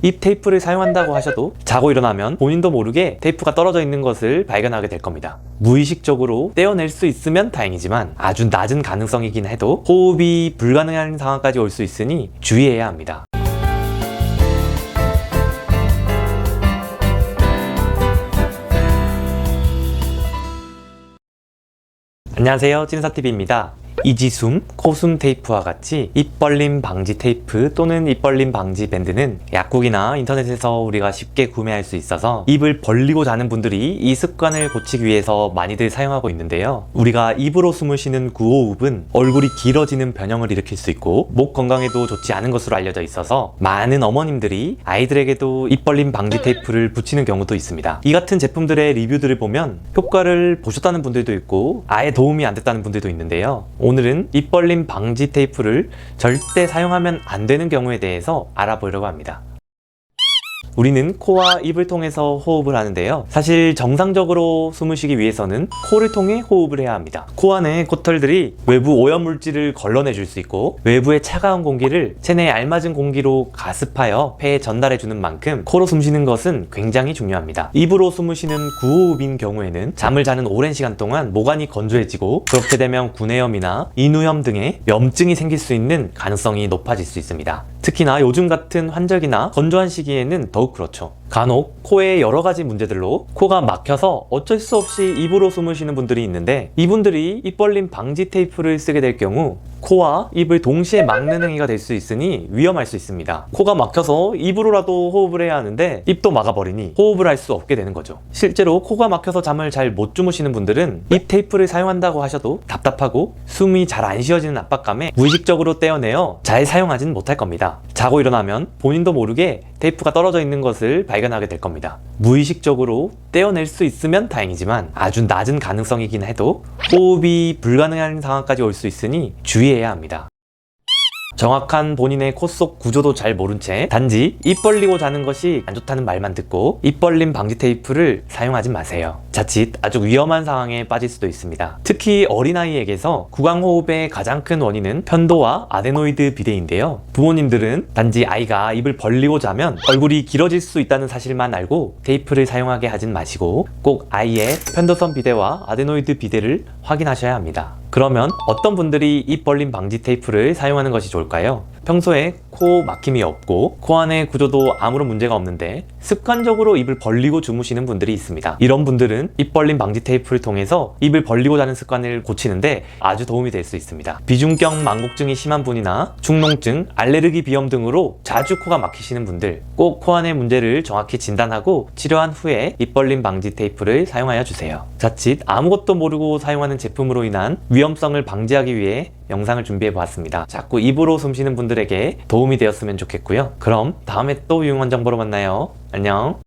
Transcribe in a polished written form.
입 테이프를 사용한다고 하셔도 자고 일어나면 본인도 모르게 테이프가 떨어져 있는 것을 발견하게 될 겁니다. 무의식적으로 떼어낼 수 있으면 다행이지만 아주 낮은 가능성이긴 해도 호흡이 불가능한 상황까지 올 수 있으니 주의해야 합니다. 안녕하세요, 찐사TV입니다. 이지숨, 코숨 테이프와 같이 입 벌림 방지 테이프 또는 입 벌림 방지 밴드는 약국이나 인터넷에서 우리가 쉽게 구매할 수 있어서 입을 벌리고 자는 분들이 이 습관을 고치기 위해서 많이들 사용하고 있는데요. 우리가 입으로 숨을 쉬는 구호흡은 얼굴이 길어지는 변형을 일으킬 수 있고 목 건강에도 좋지 않은 것으로 알려져 있어서 많은 어머님들이 아이들에게도 입 벌림 방지 테이프를 붙이는 경우도 있습니다. 이 같은 제품들의 리뷰들을 보면 효과를 보셨다는 분들도 있고 아예 도움이 안 됐다는 분들도 있는데요. 오늘은 입 벌림 방지 테이프를 절대 사용하면 안 되는 경우에 대해서 알아보려고 합니다. 우리는 코와 입을 통해서 호흡을 하는데요. 사실 정상적으로 숨을 쉬기 위해서는 코를 통해 호흡을 해야 합니다. 코 안에 코털들이 외부 오염물질을 걸러내줄 수 있고 외부의 차가운 공기를 체내에 알맞은 공기로 가습하여 폐에 전달해주는 만큼 코로 숨쉬는 것은 굉장히 중요합니다. 입으로 숨을 쉬는 구호흡인 경우에는 잠을 자는 오랜 시간 동안 모관이 건조해지고 그렇게 되면 구내염이나 인후염 등의 염증이 생길 수 있는 가능성이 높아질 수 있습니다. 특히나 요즘 같은 환절기나 건조한 시기에는 더욱 그렇죠. 간혹 코에 여러 가지 문제들로 코가 막혀서 어쩔 수 없이 입으로 숨을 쉬는 분들이 있는데 이분들이 입 벌림 방지 테이프를 쓰게 될 경우 코와 입을 동시에 막는 행위가 될 수 있으니 위험할 수 있습니다. 코가 막혀서 입으로라도 호흡을 해야 하는데 입도 막아버리니 호흡을 할 수 없게 되는 거죠. 실제로 코가 막혀서 잠을 잘 못 주무시는 분들은 입 테이프를 사용한다고 하셔도 답답하고 숨이 잘 안 쉬어지는 압박감에 무의식적으로 떼어내어 잘 사용하진 못할 겁니다. 자고 일어나면 본인도 모르게 테이프가 떨어져 있는 것을 발견하게 될 겁니다. 무의식적으로 떼어낼 수 있으면 다행이지만 아주 낮은 가능성이긴 해도 호흡이 불가능한 상황까지 올 수 있으니 주의해야 합니다. 정확한 본인의 코 속 구조도 잘 모른 채 단지 입 벌리고 자는 것이 안 좋다는 말만 듣고 입 벌림 방지 테이프를 사용하지 마세요. 자칫 아주 위험한 상황에 빠질 수도 있습니다. 특히 어린아이에게서 구강호흡의 가장 큰 원인은 편도와 아데노이드 비대인데요. 부모님들은 단지 아이가 입을 벌리고 자면 얼굴이 길어질 수 있다는 사실만 알고 테이프를 사용하게 하진 마시고 꼭 아이의 편도선 비대와 아데노이드 비대를 확인하셔야 합니다. 그러면 어떤 분들이 입 벌림 방지 테이프를 사용하는 것이 좋을까요? 평소에 코 막힘이 없고 코 안의 구조도 아무런 문제가 없는데 습관적으로 입을 벌리고 주무시는 분들이 있습니다. 이런 분들은 입 벌림 방지 테이프를 통해서 입을 벌리고 자는 습관을 고치는데 아주 도움이 될 수 있습니다. 비중격 망곡증이 심한 분이나 축농증, 알레르기 비염 등으로 자주 코가 막히시는 분들 꼭 코 안의 문제를 정확히 진단하고 치료한 후에 입 벌림 방지 테이프를 사용하여 주세요. 자칫 아무것도 모르고 사용하는 제품으로 인한 위험성을 방지하기 위해 영상을 준비해 보았습니다. 자꾸 입으로 숨쉬는 분들에게 도움이 되었으면 좋겠고요. 그럼 다음에 또 유용한 정보로 만나요. 안녕.